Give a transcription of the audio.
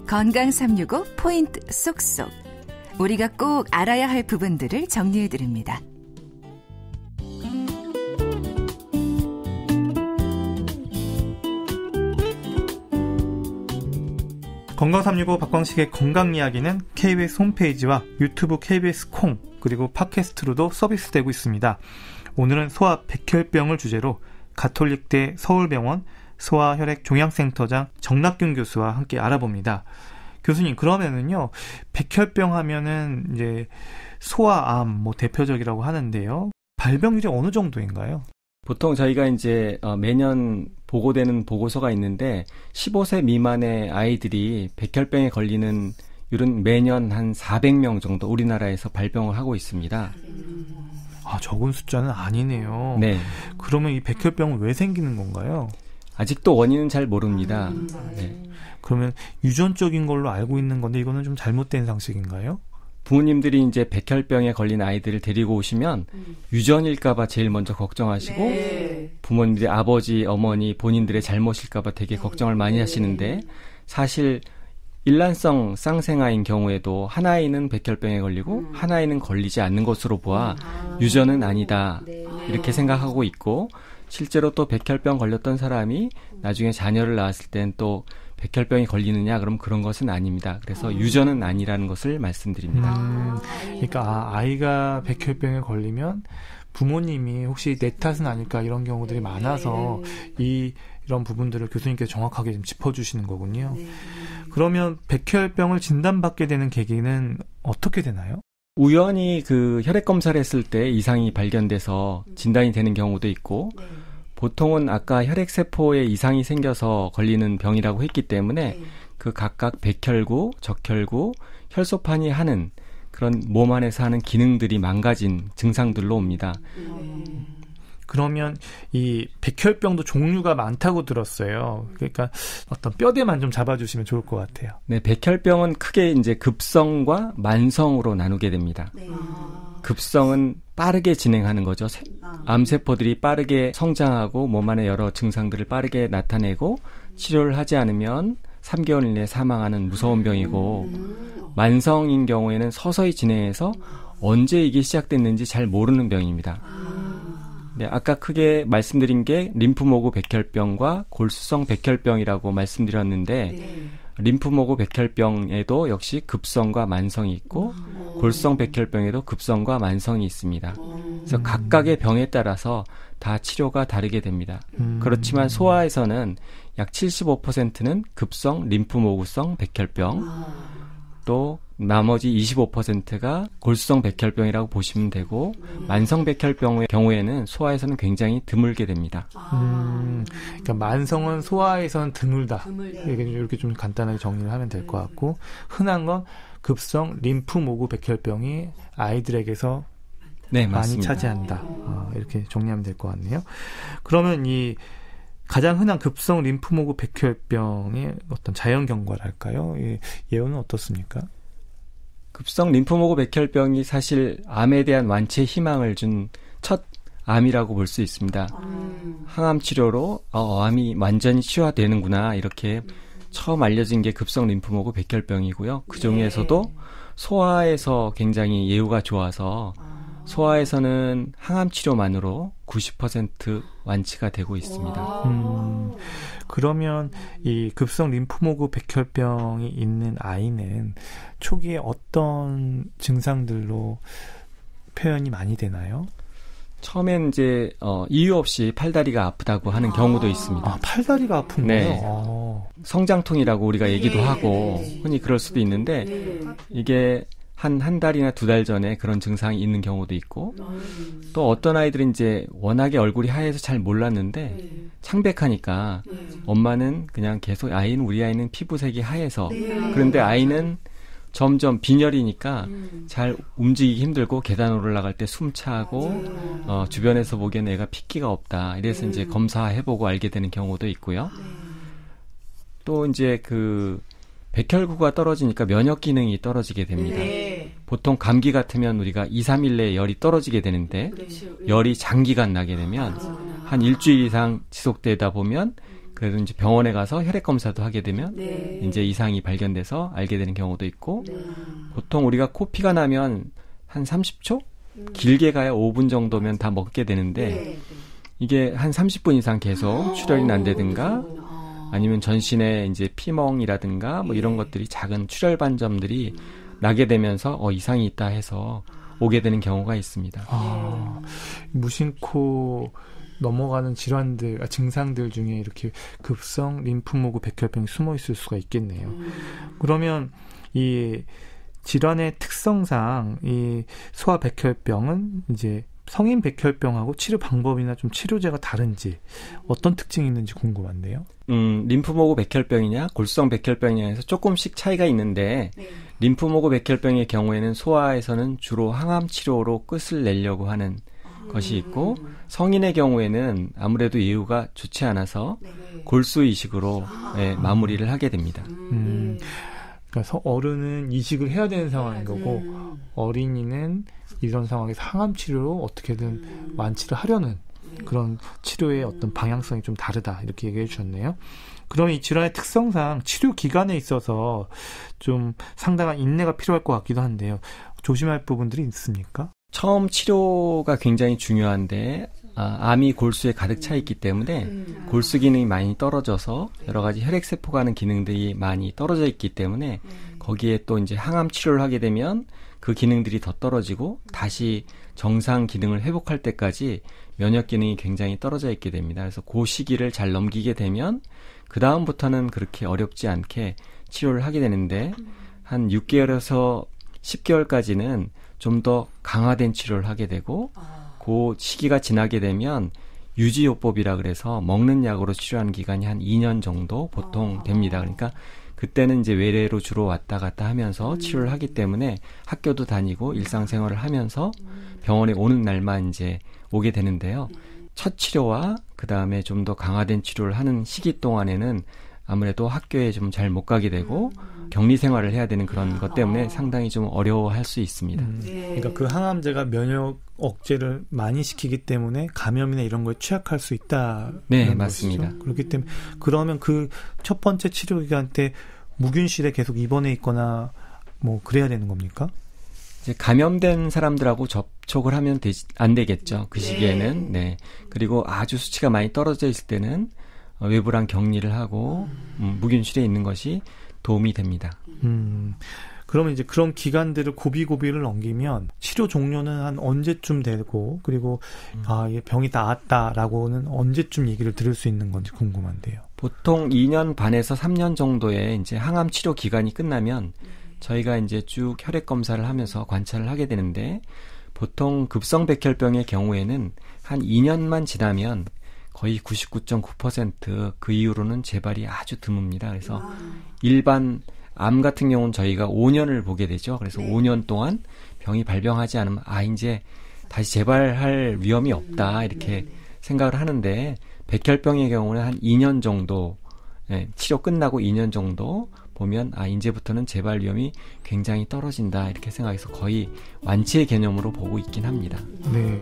건강 365 포인트 쏙쏙. 우리가 꼭 알아야 할 부분들을 정리해드립니다. 건강 365 박광식의 건강 이야기는 KBS 홈페이지와 유튜브 KBS 콩 그리고 팟캐스트로도 서비스되고 있습니다. 오늘은 소아 백혈병을 주제로 가톨릭대 서울병원 소아혈액종양센터장 정낙균 교수와 함께 알아봅니다. 교수님, 그러면은요, 백혈병 하면은 이제 소아암 대표적이라고 하는데요. 발병률이 어느 정도인가요? 보통 저희가 이제 매년 보고되는 보고서가 있는데 15세 미만의 아이들이 백혈병에 걸리는 율은 매년 한 400명 정도 우리나라에서 발병을 하고 있습니다. 아, 적은 숫자는 아니네요. 네. 그러면 이 백혈병은 왜 생기는 건가요? 아직도 원인은 잘 모릅니다. 네. 그러면 유전적인 걸로 알고 있는 건데 이거는 좀 잘못된 상식인가요? 부모님들이 이제 백혈병에 걸린 아이들을 데리고 오시면 유전일까봐 제일 먼저 걱정하시고 네. 부모님들이 아버지, 어머니 본인들의 잘못일까봐 되게 걱정을 많이 하시는데 사실 일란성 쌍생아인 경우에도 한 아이는 백혈병에 걸리고 한 아이는 걸리지 않는 것으로 보아 유전은 아니다 이렇게 생각하고 있고 실제로 또 백혈병 걸렸던 사람이 나중에 자녀를 낳았을 땐 또 백혈병이 걸리느냐 그럼 그런 것은 아닙니다. 그래서 유전은 아니라는 것을 말씀드립니다. 그러니까 아이가 백혈병에 걸리면 부모님이 혹시 내 탓은 아닐까 이런 경우들이 많아서 이런 부분들을 교수님께서 정확하게 좀 짚어주시는 거군요. 그러면 백혈병을 진단받게 되는 계기는 어떻게 되나요? 우연히 그 혈액 검사를 했을 때 이상이 발견돼서 진단이 되는 경우도 있고 보통은 아까 혈액세포에 이상이 생겨서 걸리는 병이라고 했기 때문에 그 각각 백혈구, 적혈구, 혈소판이 하는 그런 몸 안에서 하는 기능들이 망가진 증상들로 옵니다. 그러면 이 백혈병도 종류가 많다고 들었어요. 그러니까 어떤 뼈대만 좀 잡아주시면 좋을 것 같아요. 네, 백혈병은 크게 이제 급성과 만성으로 나누게 됩니다. 급성은 빠르게 진행하는 거죠. 암세포들이 빠르게 성장하고 몸 안에 여러 증상들을 빠르게 나타내고 치료를 하지 않으면 3개월 이내에 사망하는 무서운 병이고 만성인 경우에는 서서히 진행해서 언제 이게 시작됐는지 잘 모르는 병입니다. 네, 아까 크게 말씀드린 게 림프모구 백혈병과 골수성 백혈병이라고 말씀드렸는데 림프모구 백혈병에도 역시 급성과 만성이 있고 골수성 백혈병에도 급성과 만성이 있습니다. 그래서 각각의 병에 따라서 다 치료가 다르게 됩니다. 그렇지만 소아에서는 약 75%는 급성 림프모구성 백혈병, 또 나머지 25%가 골수성 백혈병이라고 보시면 되고 만성 백혈병의 경우에는 소아에서는 굉장히 드물게 됩니다. 그러니까 만성은 소아에서는 드물다. 이렇게 좀 간단하게 정리를 하면 될 것 같고 흔한 건 급성 림프모구 백혈병이 아이들에게서 네, 많이 맞습니다. 차지한다. 이렇게 정리하면 될 것 같네요. 그러면 이 가장 흔한 급성 림프모구 백혈병의 어떤 자연 경과랄까요? 이 예후는 어떻습니까? 급성 림프모구 백혈병이 사실 암에 대한 완치의 희망을 준 첫 암이라고 볼 수 있습니다. 항암 치료로 암이 완전히 치유되는구나 이렇게 처음 알려진 게 급성 림프모구 백혈병이고요. 그 중에서도 소아에서 굉장히 예후가 좋아서 소아에서는 항암 치료만으로 90% 완치가 되고 있습니다. 그러면 이 급성 림프모구 백혈병이 있는 아이는 초기에 어떤 증상들로 표현이 많이 되나요? 처음엔 이제 이유 없이 팔다리가 아프다고 하는 경우도 있습니다. 팔다리가 아픈 네. 거예요? 성장통이라고 우리가 얘기도 하고 흔히 그럴 수도 있는데 이게 한 달이나 2달 전에 그런 증상이 있는 경우도 있고 또 어떤 아이들은 이제 워낙에 얼굴이 하얘서 잘 몰랐는데 창백하니까 엄마는 그냥 계속 우리 아이는 피부색이 하얘서 그런데 아이는 점점 빈혈이니까 잘 움직이기 힘들고 계단 올라갈 때 숨차고 주변에서 보기에는 애가 핏기가 없다. 이래서 이제 검사해보고 알게 되는 경우도 있고요. 또 이제 그 백혈구가 떨어지니까 면역 기능이 떨어지게 됩니다. 보통 감기 같으면 우리가 2, 3일 내에 열이 떨어지게 되는데 열이 장기간 나게 되면 한 일주일 이상 지속되다 보면 그래도 이제 병원에 가서 혈액 검사도 하게 되면 이제 이상이 발견돼서 알게 되는 경우도 있고 보통 우리가 코피가 나면 한 30초? 길게 가야 5분 정도면 다 먹게 되는데 이게 한 30분 이상 계속 출혈이 난다든가 아니면 전신에 이제 피멍이라든가 뭐 이런 것들이 작은 출혈 반점들이 나게 되면서 이상이 있다 해서 오게 되는 경우가 있습니다. 무심코 넘어가는 질환들, 증상들 중에 이렇게 급성 림프모구 백혈병이 숨어 있을 수가 있겠네요. 그러면 이 질환의 특성상 이 소아 백혈병은 이제 성인 백혈병하고 치료 방법이나 좀 치료제가 다른지 어떤 특징이 있는지 궁금한데요. 림프모구 백혈병이냐 골수성 백혈병이냐에서 조금씩 차이가 있는데 림프모구 백혈병의 경우에는 소아에서는 주로 항암 치료로 끝을 내려고 하는 것이 있고 성인의 경우에는 아무래도 예후가 좋지 않아서 골수 이식으로 마무리를 하게 됩니다. 그러니까 어른은 이식을 해야 되는 상황인 거고 어린이는 이런 상황에서 항암 치료로 어떻게든 완치를 하려는 그런 치료의 어떤 방향성이 좀 다르다 이렇게 얘기해 주셨네요. 그러면 이 질환의 특성상 치료 기간에 있어서 좀 상당한 인내가 필요할 것 같기도 한데요. 조심할 부분들이 있습니까? 처음 치료가 굉장히 중요한데 암이 골수에 가득 차 있기 때문에 골수 기능이 많이 떨어져서 여러 가지 혈액세포가 하는 기능들이 많이 떨어져 있기 때문에 거기에 또 이제 항암 치료를 하게 되면 그 기능들이 더 떨어지고 다시 정상 기능을 회복할 때까지 면역 기능이 굉장히 떨어져 있게 됩니다. 그래서 그 시기를 잘 넘기게 되면 그 다음부터는 그렇게 어렵지 않게 치료를 하게 되는데 한 6개월에서 10개월까지는 좀 더 강화된 치료를 하게 되고 그 시기가 지나게 되면 유지요법이라 그래서 먹는 약으로 치료하는 기간이 한 2년 정도 보통 됩니다. 그러니까 그때는 이제 외래로 주로 왔다 갔다 하면서 치료를 하기 때문에 학교도 다니고 일상생활을 하면서 병원에 오는 날만 이제 오게 되는데요. 첫 치료와 그 다음에 좀 더 강화된 치료를 하는 시기 동안에는 아무래도 학교에 좀 잘 못 가게 되고 격리 생활을 해야 되는 그런 것 때문에 상당히 좀 어려워할 수 있습니다. 그러니까 그 항암제가 면역 억제를 많이 시키기 때문에 감염이나 이런 거에 취약할 수 있다. 네, 맞습니다. 것이죠. 그렇기 때문에 그러면 그 첫 번째 치료 기간 때 무균실에 계속 입원해 있거나 뭐 그래야 되는 겁니까? 이제 감염된 사람들하고 접촉을 하면 안 되겠죠. 그 시기에는. 네. 그리고 아주 수치가 많이 떨어져 있을 때는 외부랑 격리를 하고 무균실에 있는 것이 도움이 됩니다. 그러면 이제 그런 기간들을 고비고비를 넘기면 치료 종료는 한 언제쯤 되고 그리고 이 병이 나았다라고는 언제쯤 얘기를 들을 수 있는 건지 궁금한데요. 보통 2년 반에서 3년 정도의 이제 항암 치료 기간이 끝나면 저희가 이제 쭉 혈액 검사를 하면서 관찰을 하게 되는데 보통 급성 백혈병의 경우에는 한 2년만 지나면 거의 99.9% 그 이후로는 재발이 아주 드뭅니다. 그래서 일반 암 같은 경우는 저희가 5년을 보게 되죠. 그래서 5년 동안 병이 발병하지 않으면 이제 다시 재발할 위험이 없다 이렇게 생각을 하는데 백혈병의 경우는 한 2년 정도 치료 끝나고 2년 정도 보면 이제부터는 재발 위험이 굉장히 떨어진다 이렇게 생각해서 거의 완치의 개념으로 보고 있긴 합니다. 네.